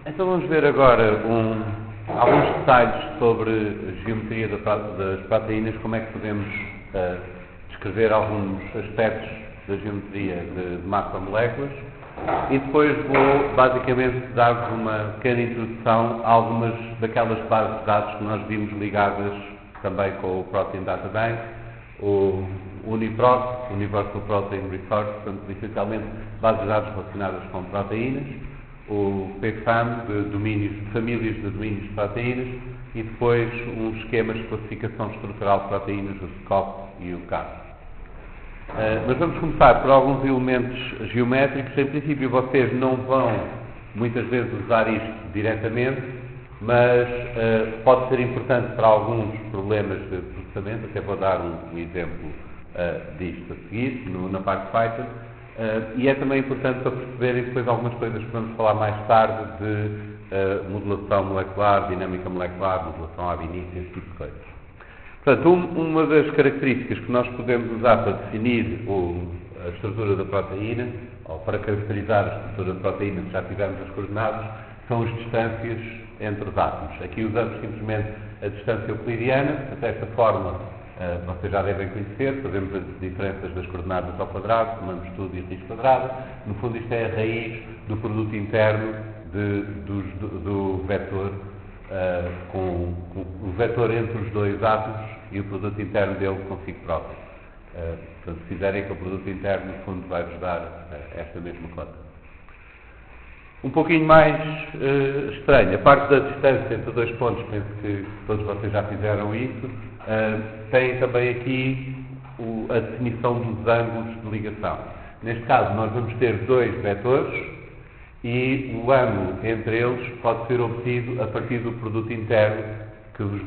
Então vamos ver agora alguns detalhes sobre a geometria das proteínas, como é que podemos descrever alguns aspectos da geometria de macromoléculas, e depois vou basicamente dar-vos uma pequena introdução a algumas daquelas bases de dados que nós vimos ligadas também com o Protein Data Bank, o UniProt, Universal Protein Resource, portanto, essencialmente bases de dados relacionadas com proteínas, o PFAM, de famílias de domínios de proteínas, e depois uns esquemas de classificação estrutural de proteínas, o SCOP e o CAP. Mas vamos começar por alguns elementos geométricos. Em princípio, vocês não vão muitas vezes usar isto diretamente, mas pode ser importante para alguns problemas de processamento. Até vou dar um exemplo disto a seguir, na parte Python. E é também importante para perceberem depois algumas coisas que vamos falar mais tarde de modulação molecular, dinâmica molecular, modulação ab initio, esse tipo de coisas. Portanto, uma das características que nós podemos usar para definir a estrutura da proteína, ou para caracterizar a estrutura da proteína, se já tivermos as coordenadas, são as distâncias entre os átomos. Aqui usamos simplesmente a distância euclidiana. Desta forma, vocês já devem conhecer, fazemos as diferenças das coordenadas ao quadrado, tomamos tudo e raiz quadrada. No fundo, isto é a raiz do produto interno do vetor, com o vetor entre os dois átomos e o produto interno dele consigo próprio. Portanto, se fizerem que o produto interno, no fundo, vai-vos dar esta mesma conta. Um pouquinho mais estranho, a parte da distância entre dois pontos, penso que todos vocês já fizeram isso, tem também aqui a definição dos ângulos de ligação. Neste caso, nós vamos ter dois vetores, e o ângulo entre eles pode ser obtido a partir do produto interno que nos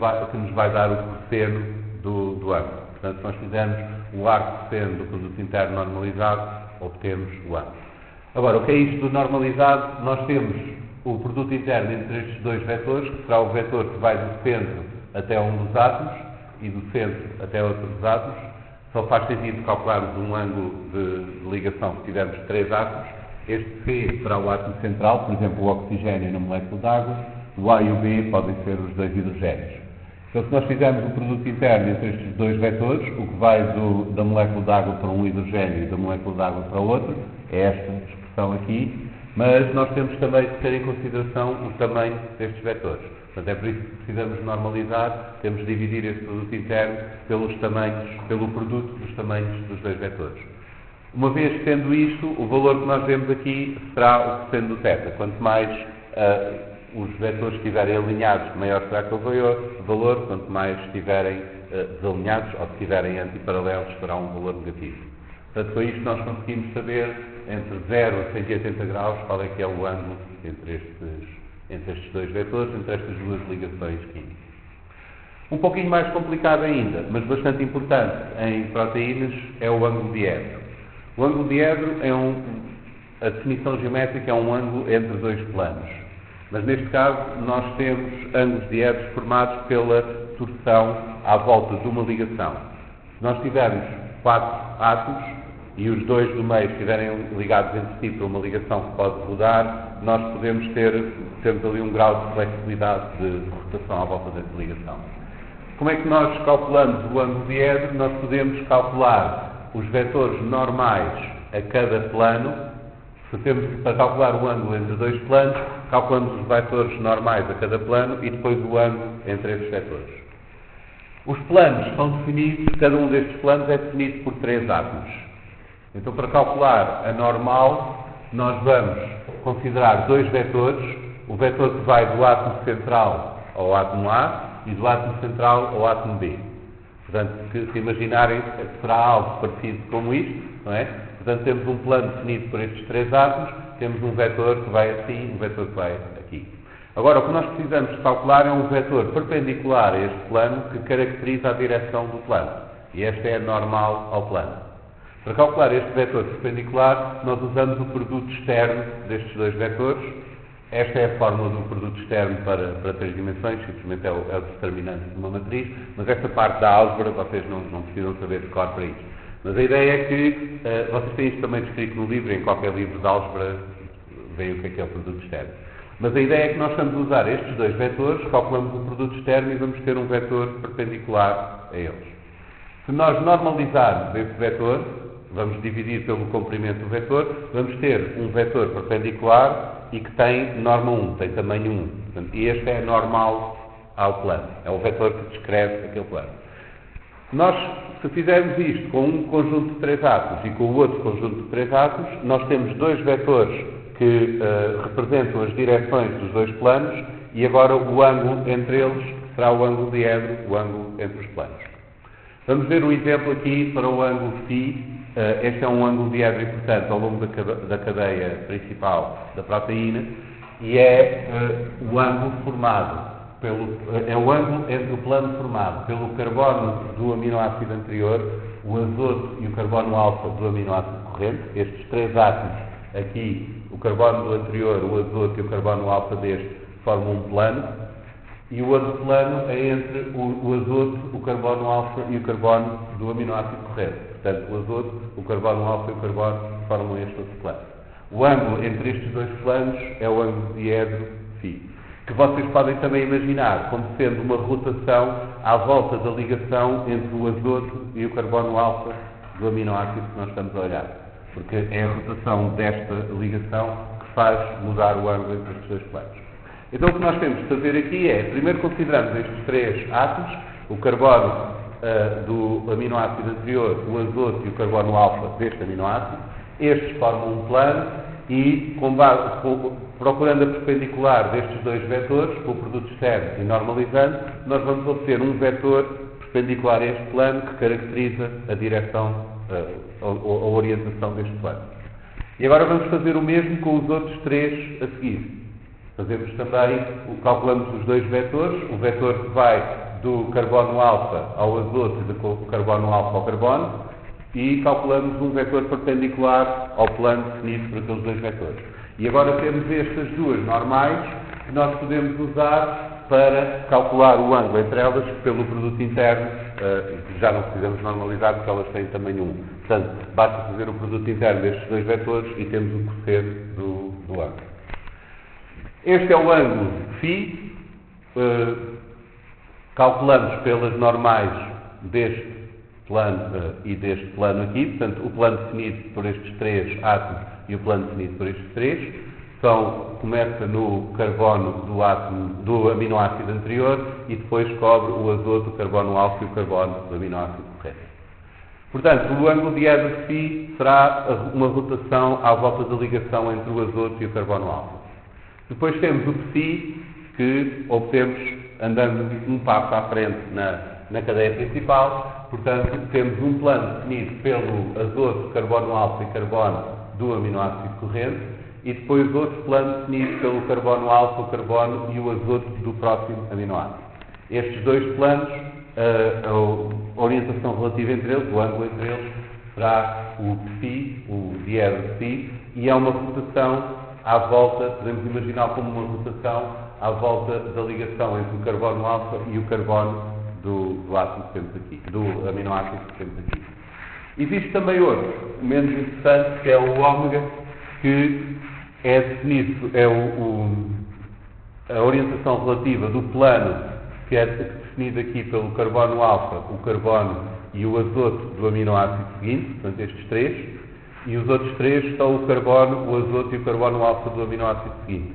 vai dar o cosseno do ângulo. Portanto, se nós fizermos o arco cosseno do produto interno normalizado, obtemos o ângulo. Agora, o que é isto do normalizado? Nós temos o produto interno entre estes dois vetores, que será o vetor que vai do centro até um dos átomos e do centro até outro dos átomos. Só faz sentido calcularmos um ângulo de ligação se tivermos três átomos. Este C será o átomo central, por exemplo, o oxigênio na molécula de água. O A e o B podem ser os dois hidrogénios. Então, se nós fizermos o produto interno entre estes dois vetores, o que vai da molécula de água para um hidrogênio e da molécula de água para outro, é esta expressão aqui, mas nós temos também de ter em consideração o tamanho destes vetores. Portanto, é por isso que precisamos normalizar, temos de dividir este produto interno pelo produto dos tamanhos dos dois vetores. Uma vez tendo isto, o valor que nós vemos aqui será o cosseno do θ. Quanto mais os vetores estiverem alinhados, maior será aquele valor, quanto mais estiverem desalinhados ou se estiverem antiparalelos, será um valor negativo. Portanto, com isto nós conseguimos saber entre 0 a 180 graus qual é que é o ângulo entre estes dois vetores, entre estas duas ligações químicas. Um pouquinho mais complicado ainda, mas bastante importante em proteínas, é o ângulo diedro. O ângulo diedro a definição geométrica é um ângulo entre dois planos. Mas neste caso nós temos ângulos diedros formados pela torção à volta de uma ligação. Se nós tivermos 4 átomos e os dois do meio estiverem ligados entre si por uma ligação que pode rodar, nós temos ali um grau de flexibilidade de rotação à volta dessa ligação. Como é que nós calculamos o ângulo diedro? Nós podemos calcular os vetores normais a cada plano. Para calcular o ângulo entre dois planos, calculamos os vetores normais a cada plano e depois o ângulo entre esses vetores. Os planos são definidos, cada um destes planos é definido por 3 átomos. Então, para calcular a normal, nós vamos considerar 2 vetores, o vetor que vai do átomo central ao átomo A e do átomo central ao átomo B. Portanto, se imaginarem, será algo parecido como isto, não é? Portanto, temos um plano definido por estes 3 átomos, temos um vetor que vai assim, um vetor que vai aqui. Agora, o que nós precisamos de calcular é um vetor perpendicular a este plano que caracteriza a direção do plano. E esta é a normal ao plano. Para calcular este vetor perpendicular, nós usamos o produto externo destes dois vetores. Esta é a fórmula do produto externo para 3 dimensões, simplesmente é o determinante de uma matriz, mas esta parte da álgebra vocês não precisam saber de cor para isto. Mas a ideia é que vocês têm isto também descrito no livro, em qualquer livro de álgebra veem o que é o produto externo. Mas a ideia é que nós estamos a usar estes dois vetores, calculamos o produto externo e vamos ter um vetor perpendicular a eles. Se nós normalizarmos esse vetor, vamos dividir pelo comprimento do vetor, vamos ter um vetor perpendicular e que tem norma 1, tem tamanho 1. Portanto, e este é normal ao plano, é o vetor que descreve aquele plano. Nós, se fizermos isto com um conjunto de 3 átomos e com o outro conjunto de 3 átomos, nós temos dois vetores que representam as direções dos dois planos e agora o ângulo entre eles será o ângulo diedro, o ângulo entre os planos. Vamos ver um exemplo aqui para o ângulo φ. Este é um ângulo diedro importante ao longo da cadeia principal da proteína e é o ângulo formado é o ângulo entre o plano formado pelo carbono do aminoácido anterior, o azoto e o carbono alfa do aminoácido corrente. Estes 3 átomos aqui, o carbono do anterior, o azoto e o carbono alfa deste, formam um plano. E o outro plano é entre o azoto, o carbono alfa e o carbono do aminoácido corrente. Portanto, o azoto, o carbono alfa e o carbono formam este outro plano. O ângulo entre estes dois planos é o ângulo diedro φ, que vocês podem também imaginar como sendo uma rotação à volta da ligação entre o azoto e o carbono alfa do aminoácido que nós estamos a olhar. Porque é a rotação desta ligação que faz mudar o ângulo entre estes dois planos. Então o que nós temos de fazer aqui é, primeiro consideramos estes 3 átomos, o carbono do aminoácido anterior, o azoto e o carbono alfa deste aminoácido. Estes formam um plano e, procurando a perpendicular destes dois vetores, com o produto externo e normalizando, nós vamos obter um vetor perpendicular a este plano que caracteriza a direção, a orientação deste plano. E agora vamos fazer o mesmo com os outros 3 a seguir. Fazemos também, calculamos os dois vetores, o vetor que vai do carbono alfa ao azoto e do carbono alfa ao carbono, e calculamos um vetor perpendicular ao plano definido por aqueles dois vetores. E agora temos estas duas normais que nós podemos usar para calcular o ângulo entre elas pelo produto interno, que já não precisamos normalizar porque elas têm tamanho 1. Portanto, basta fazer o produto interno destes dois vetores e temos o cosseno do ângulo. Este é o ângulo φ. Calculamos pelas normais deste plano e deste plano aqui, portanto, o plano definido por estes 3 átomos e o plano definido por estes 3. Começa no carbono do átomo do aminoácido anterior e depois cobre o azoto, o carbono alfa e o carbono do aminoácido correto. Portanto, o ângulo diedro φ será uma rotação à volta da ligação entre o azoto e o carbono alfa. Depois temos o psi, que obtemos andando um passo à frente na cadeia principal. Portanto, temos um plano definido pelo azoto, carbono alfa e carbono do aminoácido corrente, e depois outro plano definido pelo carbono alfa, o carbono e o azoto do próximo aminoácido. Estes dois planos, a orientação relativa entre eles, o ângulo entre eles, será o psi, o diedro psi, e é uma rotação à volta, podemos imaginar como uma rotação à volta da ligação entre o carbono alfa e o carbono do átomo que temos aqui, do aminoácido que temos aqui. Existe também outro, menos interessante, que é o ômega, que é definido, a orientação relativa do plano, que é definido aqui pelo carbono alfa, o carbono e o azoto do aminoácido seguinte, portanto estes 3, e os outros 3 são o carbono, o azoto e o carbono alfa do aminoácido seguinte.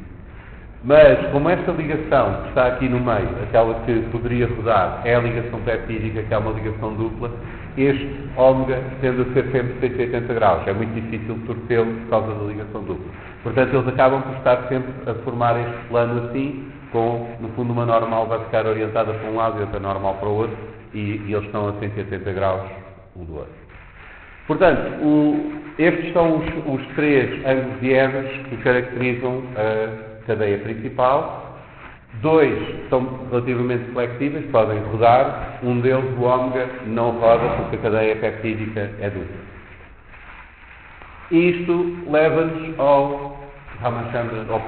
Mas, como esta ligação que está aqui no meio, aquela que poderia rodar, é a ligação peptídica, que é uma ligação dupla, este ômega tende a ser sempre 180 graus. É muito difícil torcê-lo por causa da ligação dupla. Portanto, eles acabam por estar sempre a formar este plano assim, com, no fundo, uma normal vai ficar orientada para um lado e outra normal para o outro, e eles estão a 180 graus um do outro. Portanto, estes são os 3 ângulos diedros que caracterizam a cadeia principal. 2 são relativamente flexíveis, podem rodar. Um deles, o ômega, não roda porque a cadeia peptídica é dupla. Isto leva-nos ao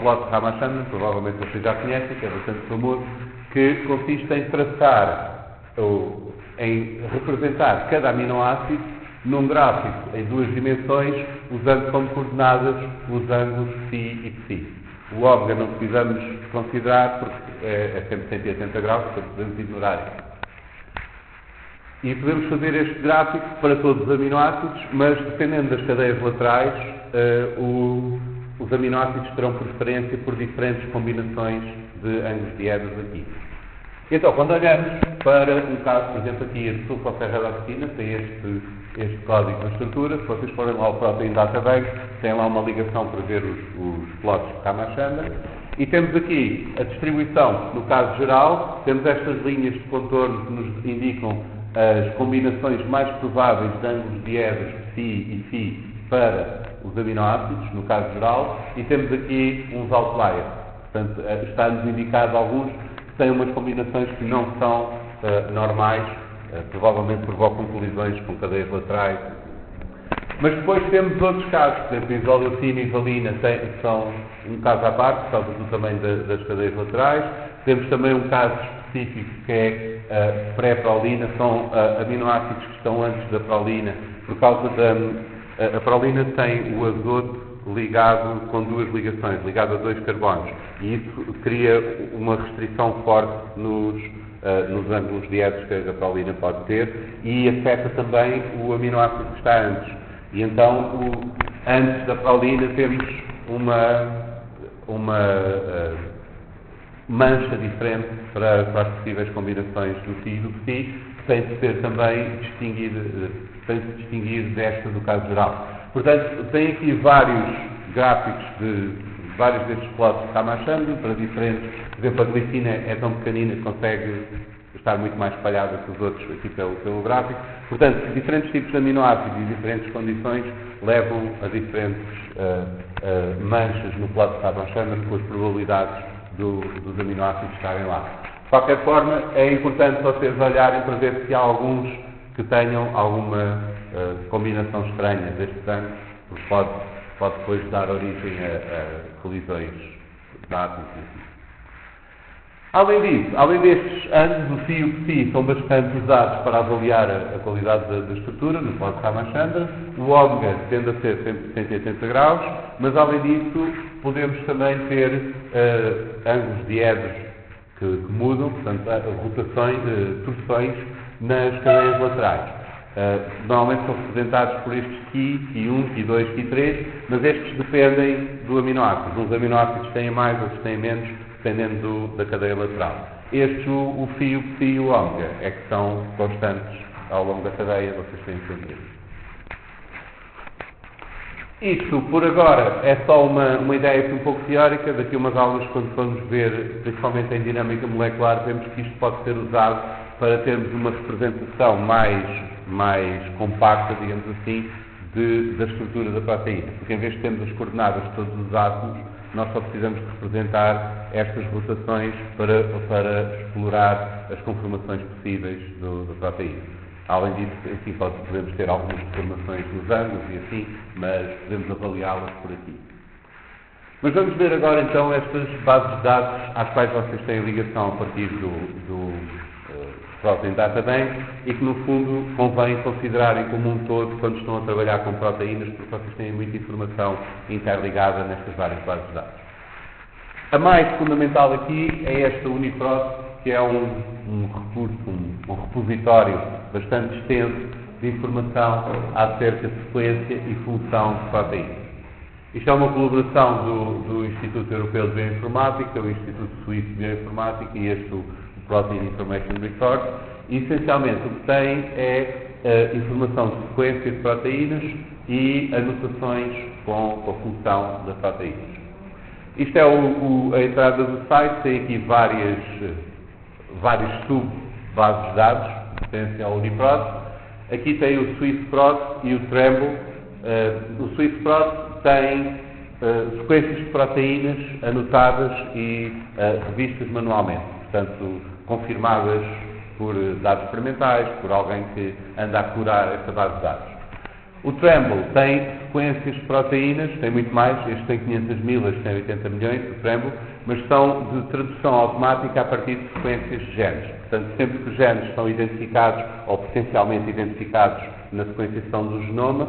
plot de Ramachandran, provavelmente vocês já conhecem, que é bastante famoso, que consiste em traçar, ou em representar cada aminoácido num gráfico em 2 dimensões, usando como coordenadas os ângulos φ e psi. O ômega não precisamos considerar porque é sempre 180 graus, portanto podemos ignorar isso. E podemos fazer este gráfico para todos os aminoácidos, mas dependendo das cadeias laterais, os aminoácidos terão preferência por diferentes combinações de ângulos diédros aqui. Então, quando olhamos para um caso, por exemplo, aqui a sulfoferradioxina, tem este código na estrutura, se vocês forem lá ao Protein Data Bank, tem lá uma ligação para ver os plots de Ramachandra. E temos aqui a distribuição, no caso geral, temos estas linhas de contorno que nos indicam as combinações mais prováveis de ângulos diédros Psi e Phi para os aminoácidos, no caso geral, e temos aqui uns outliers. Portanto, está-nos indicado alguns que têm umas combinações que não são normais, provavelmente provocam colisões com cadeias laterais. Mas depois temos outros casos, por exemplo, isoleucina e valina são um caso à parte, por causa do tamanho das cadeias laterais. Temos também um caso específico que é pré-prolina, são aminoácidos que estão antes da prolina, por causa a prolina tem o azoto ligado com duas ligações, ligado a 2 carbonos, e isso cria uma restrição forte nos ângulos diédros que a prolina pode ter e afeta também o aminoácido que está antes. E então, antes da prolina temos uma mancha diferente para as possíveis combinações do Phi e do Psi, que tem de ser também distinguir desta do caso geral. Portanto, tem aqui vários gráficos de vários destes plots de Ramachandra para diferentes. Por exemplo, a glicina é tão pequenina que consegue estar muito mais espalhada que os outros aqui pelo gráfico. Portanto, diferentes tipos de aminoácidos e diferentes condições levam a diferentes manchas no plot de Ramachandra com as probabilidades dos aminoácidos estarem lá. De qualquer forma, é importante vocês olharem para ver se há alguns que tenham alguma combinação estranha destes ângulos, porque pode depois dar origem a colisões de átomos. Além disso, além destes ângulos, o Phi e o Psi são bastante usados para avaliar a qualidade da estrutura, no plot de Ramachandra. O ômega tende a ser sempre 180 graus, mas além disso, podemos também ter ângulos diédros que mudam, portanto, torções nas cadeias laterais. Normalmente são representados por estes Ki, Ki1, Ki2, Ki3, mas estes dependem do aminoácido. Uns aminoácidos têm mais, outros têm menos, dependendo da cadeia lateral. Estes, o Phi, o Psi e o ômega, é que são constantes ao longo da cadeia, vocês têm que entender. Isto, por agora, é só uma ideia um pouco teórica. Daqui a umas aulas, quando formos ver, principalmente em dinâmica molecular, vemos que isto pode ser usado para termos uma representação mais compacta, digamos assim, da estrutura da proteína. Porque em vez de termos as coordenadas de todos os átomos, nós só precisamos de representar estas rotações para explorar as conformações possíveis da proteína. Além disso, assim, podemos ter algumas deformações nos ângulos e assim, mas podemos avaliá-las por aqui. Mas vamos ver agora então estas bases de dados às quais vocês têm ligação a partir do Protein Data Bank e que no fundo convém considerarem como um todo quando estão a trabalhar com proteínas, porque vocês têm muita informação interligada nestas várias bases de dados. A mais fundamental aqui é esta UniProt, que é um recurso, um repositório bastante extenso de informação acerca de sequência e função de proteínas. Isto é uma colaboração do Instituto Europeu de Bioinformática, o Instituto Suíço de Bioinformática e o Protein Information Resource, e essencialmente o que tem é informação de sequência de proteínas e anotações com a função das proteínas. Isto é a entrada do site, tem aqui vários sub-bases de dados, pertencem ao UniProt. Aqui tem o SwissProt e o Tremble. O SwissProt tem sequências de proteínas anotadas e revistas manualmente, portanto, confirmadas por dados experimentais, por alguém que anda a curar esta base de dados. O Tremble tem sequências de proteínas, tem muito mais, este tem 500 mil, este tem 80 milhões, o Tremble, mas são de tradução automática a partir de sequências de genes. Portanto, sempre que os genes são identificados ou potencialmente identificados na sequenciação do genoma,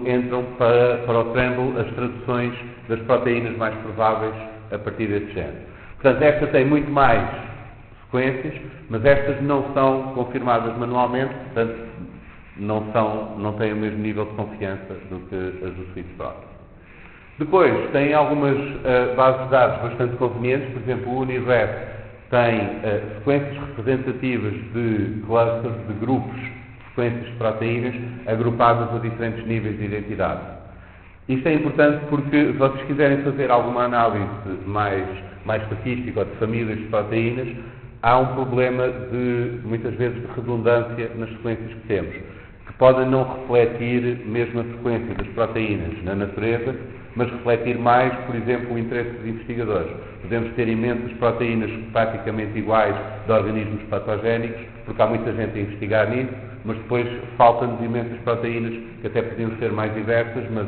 entram para o Tremble as traduções das proteínas mais prováveis a partir deste género. Portanto, esta tem muito mais sequências, mas estas não são confirmadas manualmente, portanto, não têm o mesmo nível de confiança do que as do SweetProt. Depois, tem algumas bases de dados bastante convenientes, por exemplo, o UniRep tem sequências representativas de clusters, de grupos, sequências de proteínas, agrupadas a diferentes níveis de identidade. Isto é importante porque, se vocês quiserem fazer alguma análise mais estatística ou de famílias de proteínas, há um problema muitas vezes, de redundância nas sequências que temos, que podem não refletir mesmo a sequência das proteínas na natureza, mas refletir mais, por exemplo, o interesse dos investigadores. Podemos ter imensas proteínas praticamente iguais de organismos patogénicos, porque há muita gente a investigar nisso, mas depois faltam-nos imensas proteínas que até podiam ser mais diversas, mas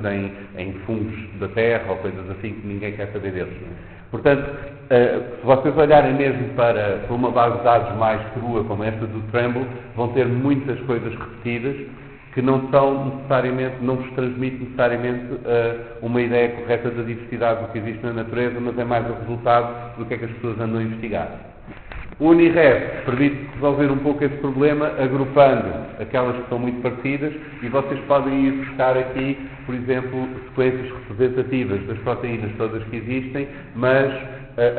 em fungos da terra ou coisas assim que ninguém quer saber deles. Portanto, se vocês olharem mesmo para uma base de dados mais crua, como esta do Tremble, vão ter muitas coisas repetidas que não vos transmite necessariamente uma ideia correta da diversidade do que existe na natureza, mas é mais o resultado do que é que as pessoas andam a investigar. O UniRep permite resolver um pouco esse problema, agrupando aquelas que são muito parecidas, e vocês podem ir buscar aqui, por exemplo, sequências representativas das proteínas todas que existem, mas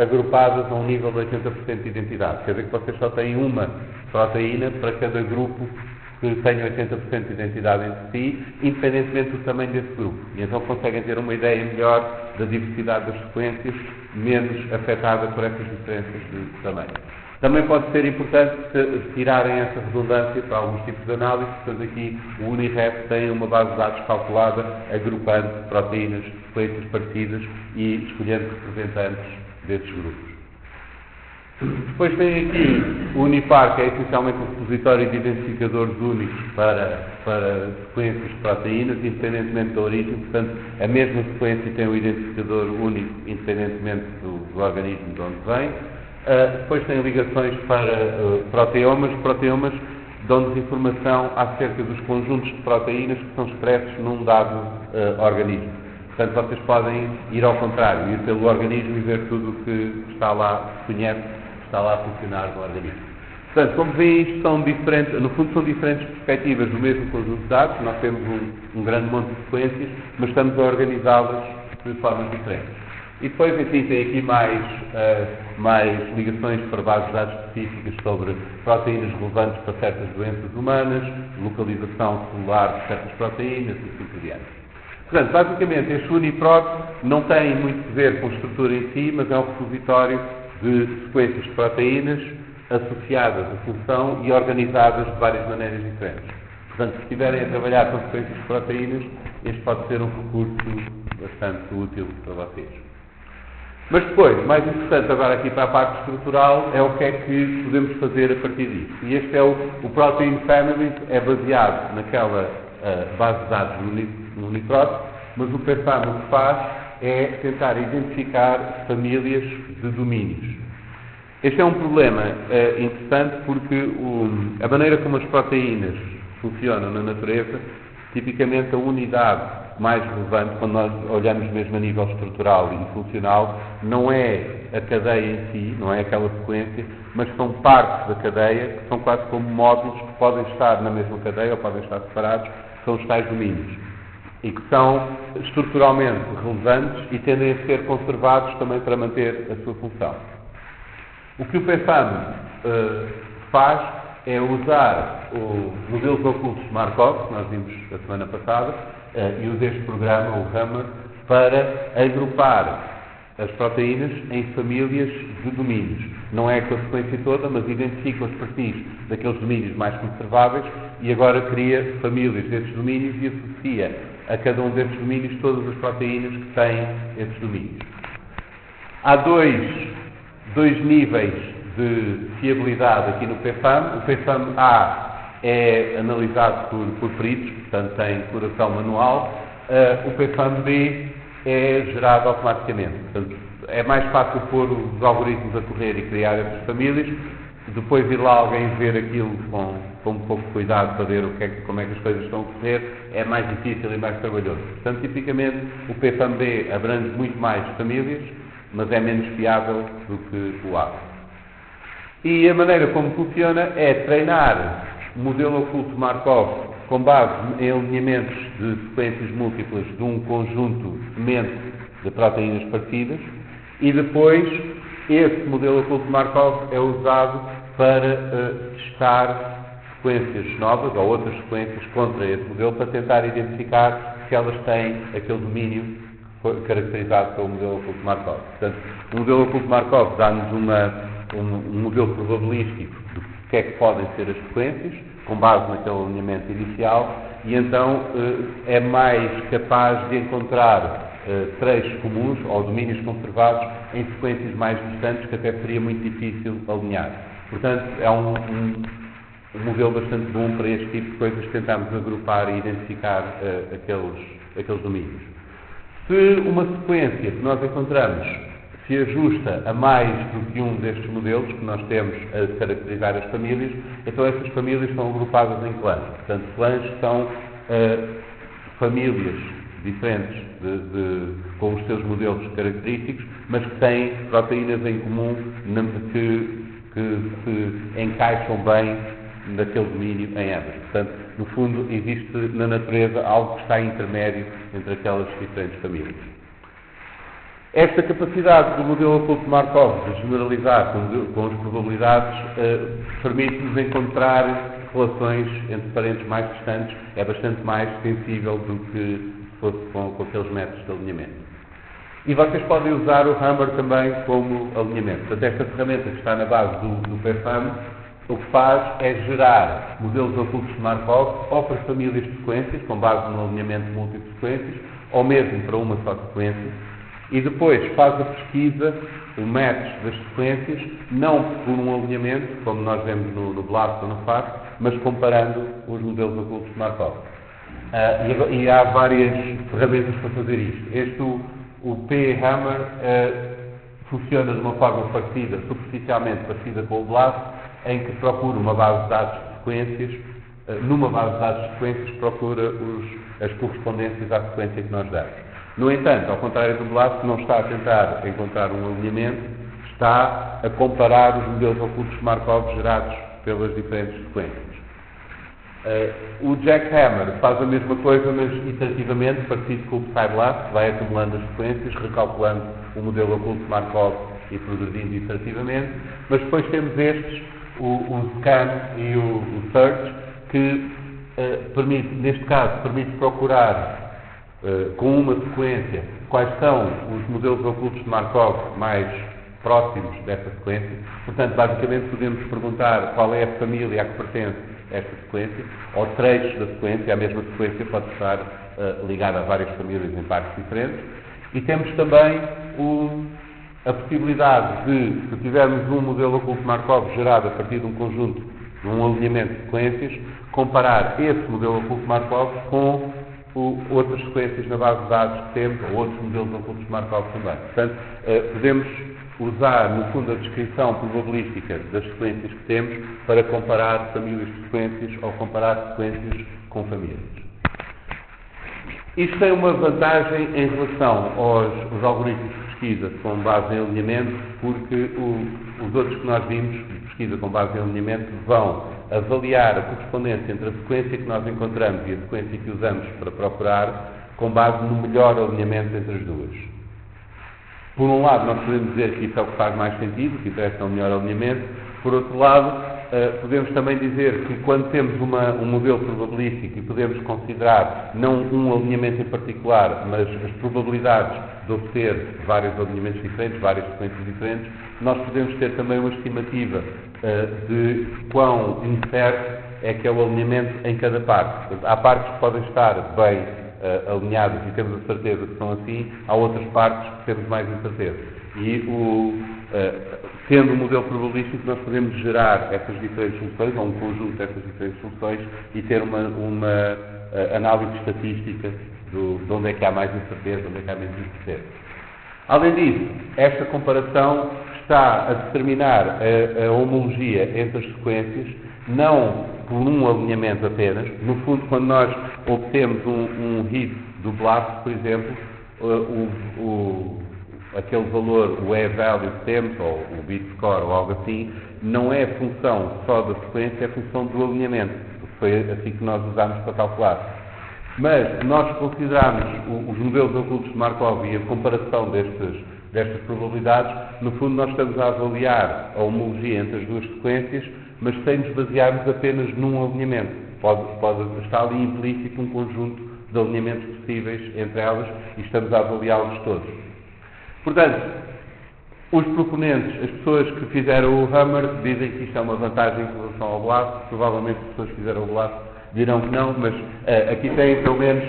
agrupadas a um nível de 80% de identidade. Quer dizer que vocês só têm uma proteína para cada grupo que tenha 80% de identidade entre si, independentemente do tamanho desse grupo. E então conseguem ter uma ideia melhor da diversidade das sequências, menos afetada por essas diferenças de tamanho. Também pode ser importante tirarem essa redundância para alguns tipos de análise, portanto aqui o UniRep tem uma base de dados calculada, agrupando proteínas, sequências parecidas e escolhendo representantes desses grupos. Depois tem aqui o UniPar, que é essencialmente um repositório de identificadores únicos para sequências de proteínas, independentemente da origem. Portanto, a mesma sequência tem um identificador único, independentemente do organismo de onde vem. Depois tem ligações para proteomas. Proteomas dão-nos informação acerca dos conjuntos de proteínas que são expressos num dado organismo. Portanto, vocês podem ir ao contrário, ir pelo organismo e ver tudo o que está lá, se conhece, está lá a funcionar no organismo. Portanto, como veem, isto são diferentes, no fundo são diferentes perspectivas do mesmo conjunto de dados. Nós temos um grande monte de sequências, mas estamos a organizá-las de formas diferentes. E depois, enfim, tem aqui mais ligações para bases de dados específicas sobre proteínas relevantes para certas doenças humanas, localização celular de certas proteínas e assim por diante. Portanto, basicamente, este UniProt não tem muito a ver com a estrutura em si, mas é um repositório de sequências de proteínas associadas à função e organizadas de várias maneiras diferentes. Portanto, se estiverem a trabalhar com sequências de proteínas, este pode ser um recurso bastante útil para vocês. Mas depois, mais interessante agora aqui para a parte estrutural, é o que é que podemos fazer a partir disso. E este é o Protein Families, é baseado naquela base de dados no UniProt, mas o PFAM o que faz é tentar identificar famílias de domínios. Este é um problema interessante porque a maneira como as proteínas funcionam na natureza, tipicamente a unidade mais relevante, quando nós olhamos mesmo a nível estrutural e funcional, não é a cadeia em si, não é aquela sequência, mas são partes da cadeia, que são quase como módulos que podem estar na mesma cadeia ou podem estar separados, que são os tais domínios, e que são estruturalmente relevantes e tendem a ser conservados também para manter a sua função. O que o PFAM faz é usar os modelos ocultos de Markov, que nós vimos a semana passada, e usa este programa, o Hammer, para agrupar as proteínas em famílias de domínios. Não é com a sequência toda, mas identifica-os a partir daqueles domínios mais conserváveis e agora cria famílias desses domínios e associa a cada um desses domínios todas as proteínas que têm esses domínios. Há dois níveis de fiabilidade aqui no PFAM. O PFAM-A é analisado por peritos, portanto tem curação manual. O PFAM-B é gerado automaticamente. Portanto, é mais fácil pôr os algoritmos a correr e criar essas famílias, depois ir lá alguém ver aquilo com um pouco de cuidado para ver como é que as coisas estão a correr, é mais difícil e mais trabalhoso. Portanto, tipicamente, o PFAM-B abrange muito mais famílias, mas é menos fiável do que o A. E a maneira como funciona é treinar o modelo oculto Markov com base em alinhamentos de sequências múltiplas de um conjunto mente de proteínas parecidas, e depois esse modelo oculto Markov é usado para testar sequências novas ou outras sequências contra esse modelo para tentar identificar se elas têm aquele domínio caracterizado pelo modelo oculto Markov. Portanto, o modelo oculto Markov dá-nos um modelo probabilístico do que é que podem ser as sequências, com base naquele alinhamento inicial, e então é mais capaz de encontrar trechos comuns ou domínios conservados em sequências mais distantes, que até seria muito difícil alinhar. Portanto, é um modelo bastante bom para este tipo de coisas, tentarmos agrupar e identificar aqueles domínios. Se uma sequência que nós encontramos se ajusta a mais do que um destes modelos que nós temos a caracterizar as famílias, então essas famílias são agrupadas em clãs. Portanto, clãs são famílias diferentes com os seus modelos característicos, mas que têm proteínas em comum que se encaixam bem naquele domínio em ambas. Portanto, no fundo, existe na natureza algo que está intermédio entre aquelas diferentes famílias. Esta capacidade do modelo oculto Markov de generalizar com as probabilidades permite-nos encontrar relações entre parentes mais distantes, é bastante mais sensível do que se fosse com aqueles métodos de alinhamento. E vocês podem usar o Hammer também como alinhamento. Portanto, esta ferramenta que está na base do PFAM, o que faz é gerar modelos ocultos de Markov ou para famílias de sequências, com base no alinhamento múltiplo de sequências, ou mesmo para uma só sequência, e depois faz a pesquisa, o match das sequências, não por um alinhamento, como nós vemos no BLAST ou no FAST, mas comparando os modelos ocultos de Markov. E há várias ferramentas para fazer isto. O P-Hammer funciona de uma forma parecida, superficialmente parecida com o BLAST, em que procura uma base de dados de sequências, numa base de dados de sequências procura as correspondências à sequência que nós damos. No entanto, ao contrário do BLAST, não está a tentar encontrar um alinhamento, está a comparar os modelos ocultos de Markov gerados pelas diferentes sequências. O Jackhammer faz a mesma coisa, mas iterativamente, parecido com o PsyBLAST, vai acumulando as sequências, recalculando o modelo oculto de Markov e progredindo iterativamente, mas depois temos estes, o Scan e o Search, que neste caso, permite procurar com uma sequência quais são os modelos ocultos de Markov mais próximos dessa sequência. Portanto, basicamente podemos perguntar qual é a família a que pertence esta sequência, ou trechos da sequência. A mesma sequência pode estar ligada a várias famílias em partes diferentes. E temos também a possibilidade de, se tivermos um modelo oculto de Markov gerado a partir de um conjunto, de um alinhamento de sequências, comparar esse modelo oculto de Markov com outras sequências na base de dados que temos, ou outros modelos ocultos de Markov também. Portanto, podemos usar, no fundo, a descrição probabilística das sequências que temos para comparar famílias de sequências ou comparar sequências com famílias. Isto tem uma vantagem em relação aos algoritmos de pesquisa com base em alinhamento, porque os outros que nós vimos, de pesquisa com base em alinhamento, vão avaliar a correspondência entre a sequência que nós encontramos e a sequência que usamos para procurar, com base no melhor alinhamento entre as duas. Por um lado, nós podemos dizer que isso é o que faz mais sentido, que interessa o melhor alinhamento. Por outro lado, podemos também dizer que quando temos um modelo probabilístico e podemos considerar não um alinhamento em particular, mas as probabilidades de obter vários alinhamentos diferentes, várias sequências diferentes, nós podemos ter também uma estimativa de quão incerto é que é o alinhamento em cada parte. Portanto, há partes que podem estar bem alinhadas e temos a certeza que são assim, há outras partes que temos mais incerteza. E tendo um modelo probabilístico, nós podemos gerar essas diferentes soluções, ou um conjunto dessas diferentes soluções, e ter uma análise estatística de onde é que há mais incerteza, onde é que há menos incerteza. Além disso, esta comparação está a determinar a homologia entre as sequências, não por um alinhamento apenas. No fundo, quando nós obtemos um hit do BLAST, por exemplo, aquele valor, o E-value que temos, ou o bit score, ou algo assim, não é função só da frequência, é função do alinhamento. Foi assim que nós usámos para calcular. Mas, se nós considerarmos os modelos ocultos de Markov e a comparação destas probabilidades, no fundo nós estamos a avaliar a homologia entre as duas sequências, mas sem nos basearmos apenas num alinhamento. Pode estar ali implícito um conjunto de alinhamentos possíveis entre elas e estamos a avaliá-los todos. Portanto, os proponentes, as pessoas que fizeram o Hammer, dizem que isto é uma vantagem em relação ao BLAST. Provavelmente as pessoas que fizeram o BLAST dirão que não, mas aqui têm, pelo menos,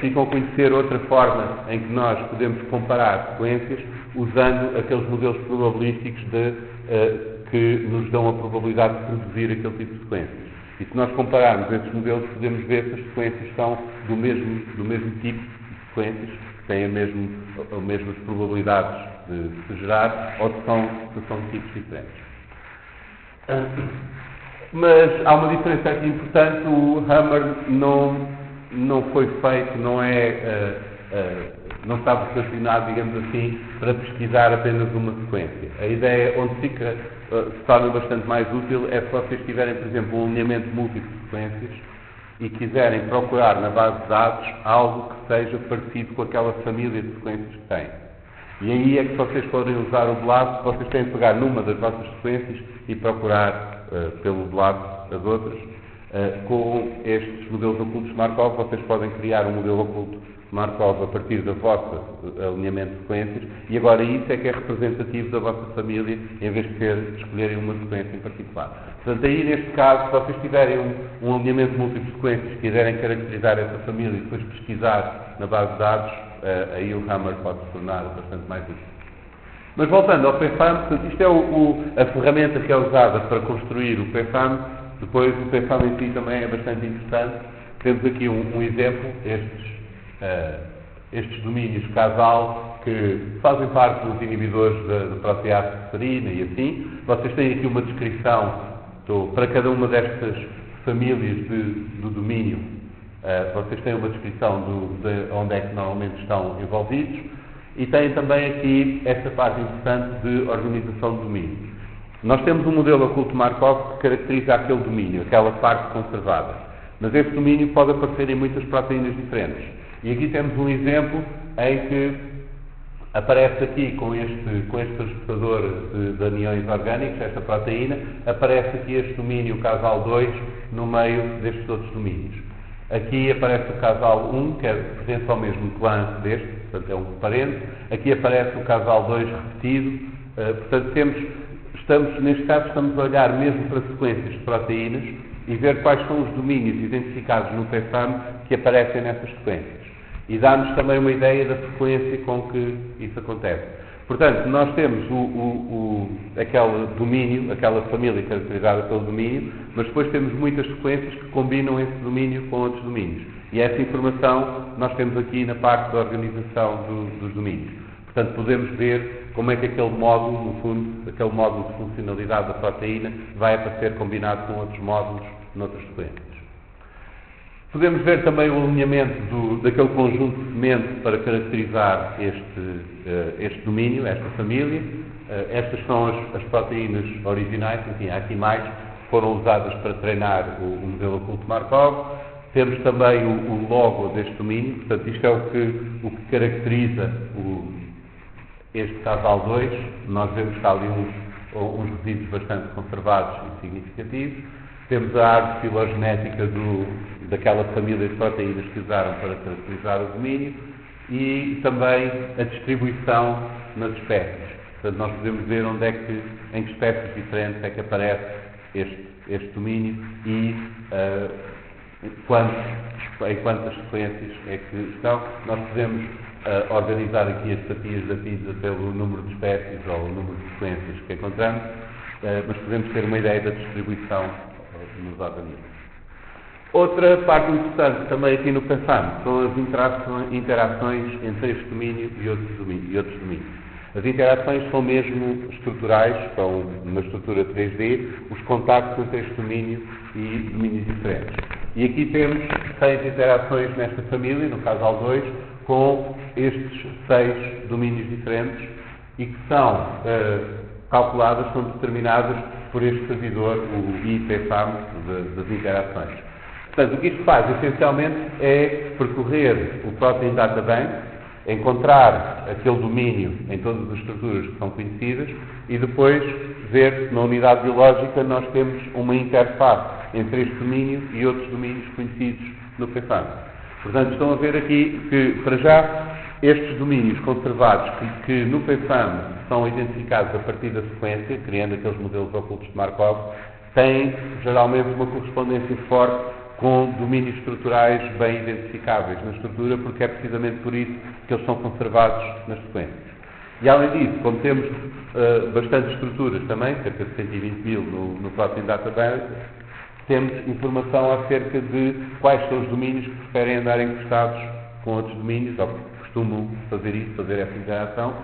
ficam a conhecer outra forma em que nós podemos comparar sequências usando aqueles modelos probabilísticos que nos dão a probabilidade de produzir aquele tipo de sequências. E se nós compararmos esses modelos, podemos ver se as sequências são do mesmo tipo de sequências, que têm as mesmas probabilidades de se gerar, ou se são de tipos diferentes. Mas há uma diferença aqui importante: o Hammer não foi feito, não está vocacionado, digamos assim, para pesquisar apenas uma sequência. A ideia onde se torna bastante mais útil é se vocês tiverem, por exemplo, um alinhamento múltiplo de sequências e quiserem procurar na base de dados algo que seja parecido com aquela família de sequências que têm. E aí é que vocês podem usar o BLAST. Vocês têm de pegar numa das vossas sequências e procurar pelo BLAST as outras. Com estes modelos ocultos de Markov, vocês podem criar um modelo oculto de Markov a partir da vossa alinhamento de sequências, e agora isso é que é representativo da vossa família, em vez de escolherem uma sequência em particular. Portanto, aí neste caso, se vocês tiverem um alinhamento múltiplo de sequências e quiserem caracterizar essa família e depois pesquisar na base de dados, aí o Hammer pode se tornar bastante mais útil. Mas voltando ao PFAM, portanto, isto é a ferramenta que é usada para construir o PFAM. Depois o PFAM em si também é bastante interessante. Temos aqui um exemplo, estes domínios casal que fazem parte dos inibidores da protease serina e assim. Vocês têm aqui uma descrição para cada uma destas famílias do domínio. Vocês têm uma descrição de onde é que normalmente estão envolvidos e têm também aqui esta parte interessante de organização de domínio. Nós temos um modelo oculto de Markov que caracteriza aquele domínio, aquela parte conservada. Mas esse domínio pode aparecer em muitas proteínas diferentes. E aqui temos um exemplo em que aparece aqui com este transportador de aniões orgânicos, esta proteína, aparece aqui este domínio, o casal 2, no meio destes outros domínios. Aqui aparece o casal 1, que pertence ao mesmo clã deste, portanto é um parente. Aqui aparece o casal 2 repetido. Portanto, neste caso, estamos a olhar mesmo para sequências de proteínas e ver quais são os domínios identificados no PFAM que aparecem nessas sequências. E dá-nos também uma ideia da frequência com que isso acontece. Portanto, nós temos aquele domínio, aquela família caracterizada pelo domínio, mas depois temos muitas sequências que combinam esse domínio com outros domínios. E essa informação nós temos aqui na parte da organização dos domínios. Portanto, podemos ver como é que aquele módulo, no fundo, aquele módulo de funcionalidade da proteína vai aparecer combinado com outros módulos noutras sequências. Podemos ver também o alinhamento daquele conjunto de sementes para caracterizar este domínio, esta família. Estas são as proteínas originais, enfim, há aqui mais, que foram usadas para treinar o modelo oculto Markov. Temos também o logo deste domínio, portanto, isto é o que caracteriza este casal 2. Nós vemos que há ali uns resíduos bastante conservados e significativos. Temos a árvore filogenética daquela família de proteínas que usaram para caracterizar o domínio e também a distribuição nas espécies. Portanto, nós podemos ver em que espécies diferentes é que aparece este domínio e em quantas sequências é que estão. Nós podemos organizar aqui as fatias da pizza pelo número de espécies ou o número de sequências que encontramos, mas podemos ter uma ideia da distribuição nos organismos. Outra parte interessante também aqui no PFAM são as interações entre este domínio e outros domínios. As interações são mesmo estruturais, são uma estrutura 3D, os contactos entre este domínio e domínios diferentes. E aqui temos 6 interações nesta família, no casal 2, com estes 6 domínios diferentes e que são calculadas, são determinadas por este servidor, o IPFAM, das interações. Portanto, o que isto faz, essencialmente, é percorrer o Protein Data Bank, encontrar aquele domínio em todas as estruturas que são conhecidas e depois ver se na unidade biológica nós temos uma interface entre este domínio e outros domínios conhecidos no PFAM. Portanto, estão a ver aqui que, para já, estes domínios conservados que no PFAM são identificados a partir da sequência, criando aqueles modelos ocultos de Markov, têm geralmente uma correspondência forte com domínios estruturais bem identificáveis na estrutura, porque é precisamente por isso que eles são conservados nas sequências. E além disso, como temos bastantes estruturas também, cerca de 120 mil no Protein Data Bank, temos informação acerca de quais são os domínios que preferem andar encostados com outros domínios, ou que costumam fazer isso, fazer essa interação,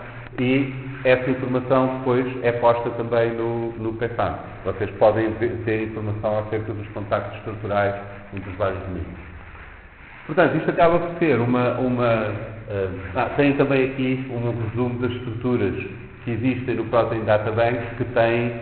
e essa informação depois é posta também no PFAM. Vocês podem ter informação acerca dos contactos estruturais entre os vários domínios. Portanto, isto acaba por ser tem também aqui um resumo das estruturas que existem no Protein Data Bank que têm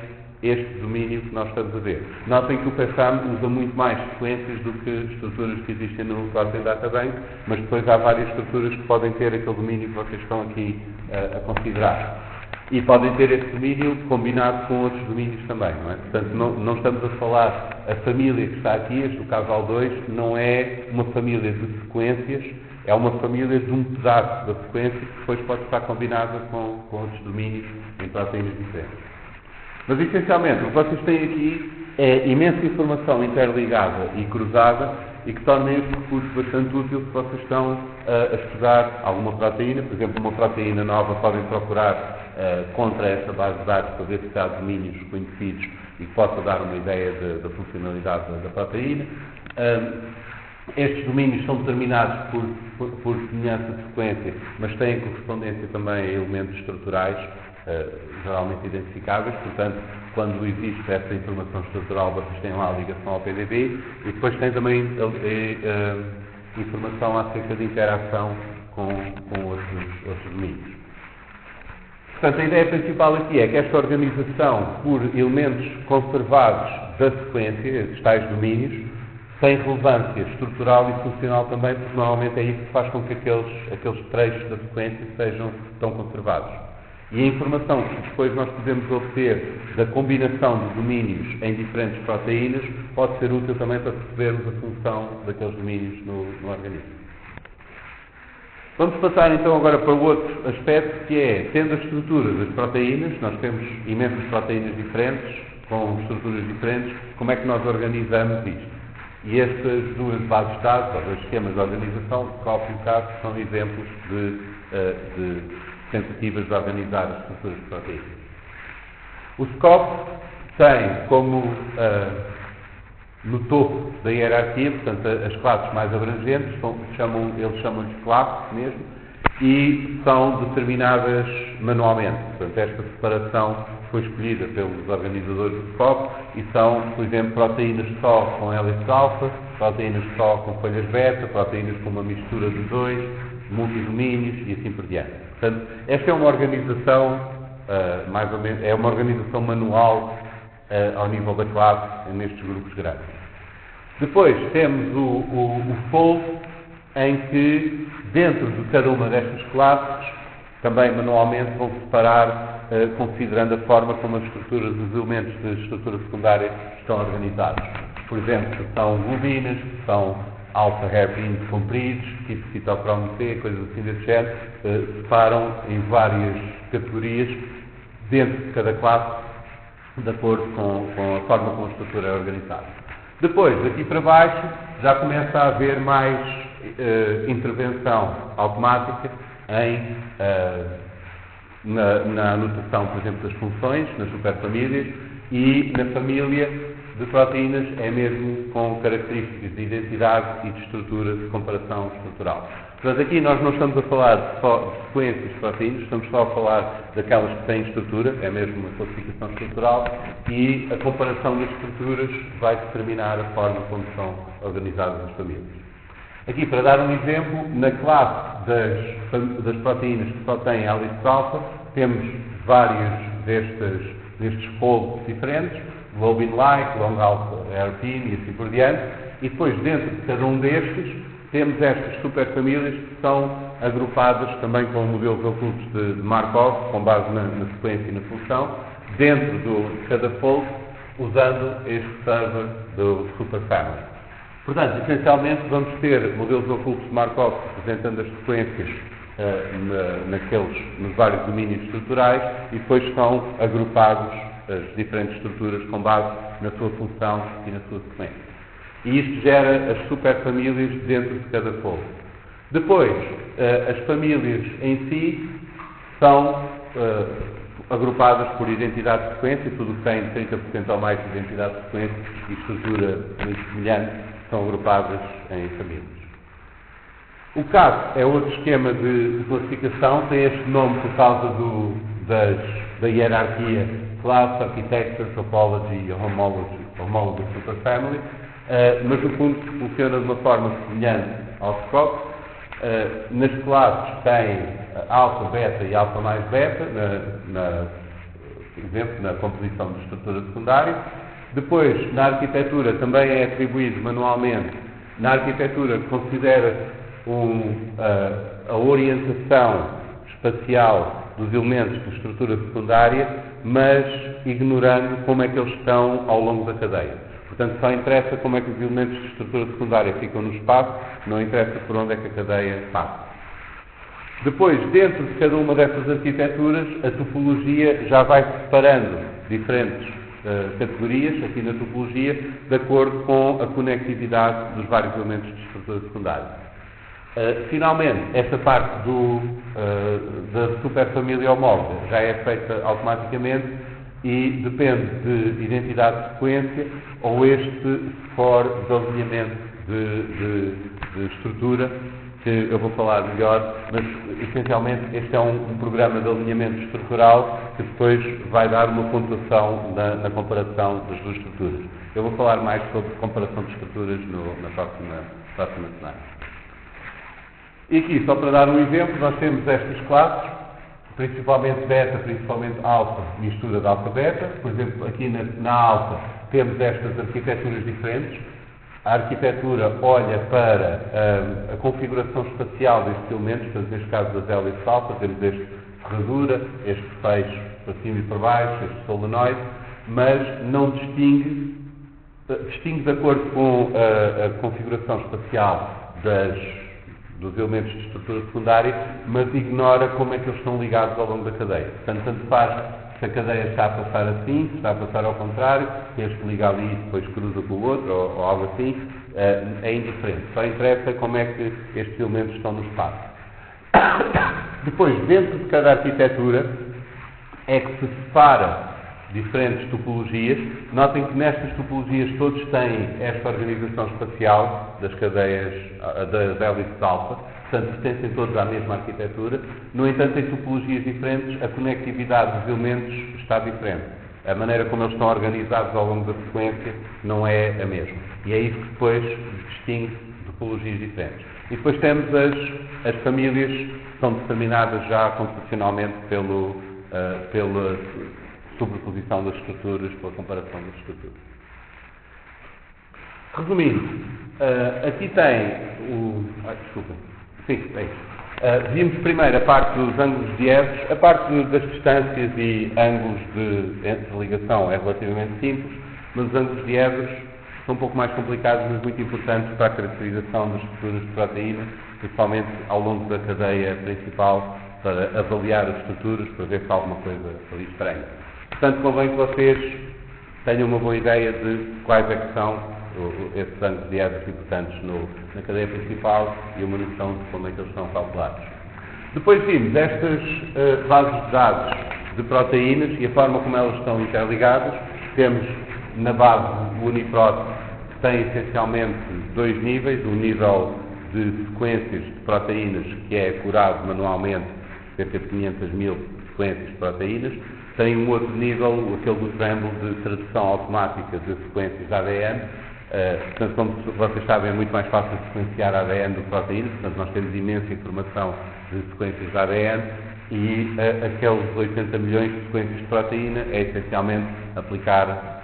este domínio que nós estamos a ver. Notem que o PFAM usa muito mais sequências do que estruturas que existem no Protein Data Bank, mas depois há várias estruturas que podem ter aquele domínio que vocês estão aqui a considerar. E podem ter esse domínio combinado com outros domínios também, não é? Portanto, não estamos a falar, a família que está aqui, este do casal 2, não é uma família de sequências, é uma família de um pedaço da sequência que depois pode estar combinada com outros domínios em proteínas diferentes. Mas, essencialmente, o que vocês têm aqui é imensa informação interligada e cruzada e que torna este recurso bastante útil se vocês estão a estudar alguma proteína. Por exemplo, uma proteína nova podem procurar contra esta base de dados para ver se há domínios conhecidos e que possa dar uma ideia da funcionalidade da proteína. Estes domínios são determinados por semelhança de sequência, mas têm correspondência também a elementos estruturais, geralmente identificáveis. Portanto, quando existe essa informação estrutural, vocês têm lá a ligação ao PDB e depois têm também informação acerca de interação com outros domínios. Portanto, a ideia principal aqui é que esta organização por elementos conservados da sequência, esses tais domínios, tem relevância estrutural e funcional também, porque normalmente é isso que faz com que aqueles trechos da sequência sejam tão conservados. E a informação que depois nós podemos obter da combinação de domínios em diferentes proteínas pode ser útil também para percebermos a função daqueles domínios no organismo. Vamos passar então agora para o outro aspecto, que é, tendo a estrutura das proteínas, nós temos imensas proteínas diferentes, com estruturas diferentes, como é que nós organizamos isto? E estas duas bases de dados, ou dois sistemas de organização, o SCOP e o CAP, são exemplos de tentativas de organizar as estruturas de proteínas. O SCOP tem como no topo da hierarquia, portanto, as classes mais abrangentes, eles chamam-lhes classes mesmo, e são determinadas manualmente. Portanto, esta separação foi escolhida pelos organizadores do SCOP e são, por exemplo, proteínas só com hélice alfa, proteínas só com folhas beta, proteínas com uma mistura de dois, multidomínios e assim por diante. Portanto, esta é uma organização, mais ou menos, é uma organização manual ao nível da classe nestes grupos grandes. Depois temos o fold, em que dentro de cada uma destas classes, também manualmente vão separar, considerando a forma como as estruturas, os elementos de estrutura secundária estão organizados. Por exemplo, se são globinas, se são alfa-hairpins compridos, tipo citocromo C, coisas assim desse género, separam em várias categorias dentro de cada classe, de acordo com a forma como a estrutura é organizada. Depois, daqui para baixo, já começa a haver mais intervenção automática na anotação, por exemplo, das funções, nas superfamílias, e na família de proteínas é mesmo com características de identidade e de estrutura, de comparação estrutural. Portanto, aqui nós não estamos a falar só de sequências de proteínas, estamos só a falar daquelas que têm estrutura, é mesmo uma classificação estrutural, e a comparação das estruturas vai determinar a forma como são organizadas as famílias. Aqui, para dar um exemplo, na classe das proteínas que só têm hélice alfa, temos vários destes polos diferentes, globin-like, long-alpha hairpin e assim por diante, e depois dentro de cada um destes temos estas superfamílias que são agrupadas também com modelos ocultos de Markov, com base na sequência e na função, dentro de cada fold, usando este server do superfamily. Portanto, essencialmente, vamos ter modelos ocultos de Markov representando as sequências nos vários domínios estruturais e depois são agrupados as diferentes estruturas com base na sua função e na sua sequência. E isto gera as superfamílias dentro de cada fold. Depois, as famílias em si são agrupadas por identidade de sequência, tudo o que tem 30% ou mais de identidade de sequência e estrutura muito semelhante, são agrupadas em famílias. O CAS é outro esquema de classificação, tem este nome por causa da hierarquia Class, Architecture, Topology e Homology Superfamily, mas no fundo funciona de uma forma semelhante ao SCOP. Nas classes tem alfa, beta e alfa mais beta, por exemplo, na composição de estrutura secundária. Depois, na arquitetura, também é atribuído manualmente. Na arquitetura, considera-se a orientação espacial dos elementos de estrutura secundária, mas ignorando como é que eles estão ao longo da cadeia. Portanto, só interessa como é que os elementos de estrutura secundária ficam no espaço, não interessa por onde é que a cadeia passa. Depois, dentro de cada uma dessas arquiteturas, a topologia já vai separando diferentes categorias, aqui na topologia, de acordo com a conectividade dos vários elementos de estrutura secundária. Finalmente, esta parte da superfamília homóloga já é feita automaticamente e depende de identidade de sequência ou este for de alinhamento de estrutura, que eu vou falar melhor, mas essencialmente este é um programa de alinhamento estrutural que depois vai dar uma pontuação na comparação das duas estruturas. Eu vou falar mais sobre comparação de estruturas na próxima semana. E aqui, só para dar um exemplo, nós temos estas classes, principalmente beta, principalmente alfa, mistura de alfa-beta. Por exemplo, aqui na alfa temos estas arquiteturas diferentes. A arquitetura olha para a configuração espacial destes elementos, portanto, neste caso das hélices alfa, temos este ferradura, este fecho para cima e para baixo, este solenoide, mas não distingue de acordo com a configuração espacial dos elementos de estrutura secundária, mas ignora como é que eles estão ligados ao longo da cadeia. Portanto, tanto faz se a cadeia está a passar assim, se está a passar ao contrário, se este liga ali e depois cruza com o outro, ou algo assim, é indiferente. Só interessa como é que estes elementos estão no espaço. Depois, dentro de cada arquitetura, é que se separa diferentes topologias. Notem que nestas topologias todos têm esta organização espacial das cadeias, das hélices alfa, portanto pertencem todos à mesma arquitetura. No entanto, em topologias diferentes, a conectividade dos elementos está diferente. A maneira como eles estão organizados ao longo da sequência não é a mesma. E é isso que depois distingue topologias diferentes. E depois temos as famílias que são determinadas já constitucionalmente pela sobreposição das estruturas, pela comparação das estruturas. Resumindo, aqui tem desculpa. Sim, é isso. Vimos primeiro a parte dos ângulos diesos, a parte das distâncias e ângulos de ligação é relativamente simples, mas os ângulos diesos são um pouco mais complicados, mas muito importantes para a caracterização das estruturas de proteínas, principalmente ao longo da cadeia principal, para avaliar as estruturas, para ver se há alguma coisa ali estranha. Portanto, convém que vocês tenham uma boa ideia de quais é que são esses ângulos diesos importantes na cadeia principal e uma noção de como é que eles são calculados. Depois vimos estas bases de dados de proteínas e a forma como elas estão interligadas. Temos na base o UniProt, que tem essencialmente dois níveis, um nível de sequências de proteínas que é curado manualmente, cerca de 500 mil sequências de proteínas. Tem um outro nível, aquele do Scramble, de tradução automática de sequências de ADN, Portanto, como vocês sabem, é muito mais fácil sequenciar ADN do que proteínas, portanto, nós temos imensa informação de sequências de ADN e aqueles 80 milhões de sequências de proteína é essencialmente aplicar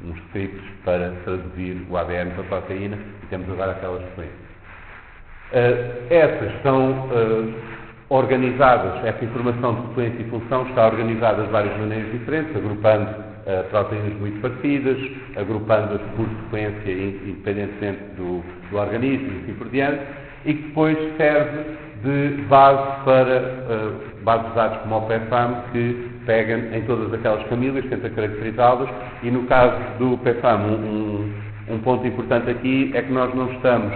uns scripts para traduzir o ADN para a proteína e temos agora aquelas sequências. Essas são organizadas, essa informação de sequência e função está organizada de várias maneiras diferentes, agrupando proteínas muito parecidas, agrupando-as por sequência independentemente do organismo e assim por diante, e que depois serve de base para bases de dados como o PEFAM, que pegam em todas aquelas famílias, tenta caracterizá-las, e no caso do PEFAM, um ponto importante aqui é que nós não estamos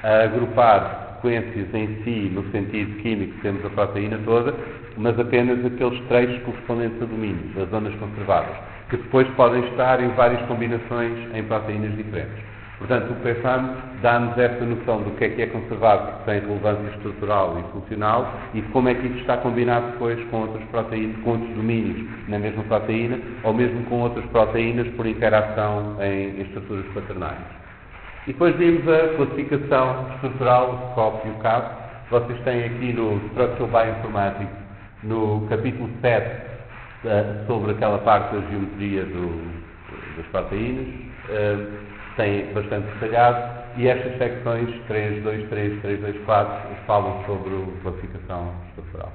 a agrupar sequências em si, no sentido químico, que temos a proteína toda, mas apenas aqueles trechos correspondentes a domínios, as zonas conservadas, que depois podem estar em várias combinações em proteínas diferentes. Portanto, o PFAM dá-nos esta noção do que é conservado, que tem relevância estrutural e funcional, e de como é que isso está combinado depois com outras proteínas, com outros domínios na mesma proteína, ou mesmo com outras proteínas por interação em estruturas quaternárias. E depois vimos a classificação estrutural, o SCOP e o CAP. Vocês têm aqui no Structural Bioinformatics, no capítulo 7, sobre aquela parte da geometria das proteínas, tem bastante detalhado, e estas secções 3, 2, 3, 3, 2, 4 falam sobre a classificação estrutural.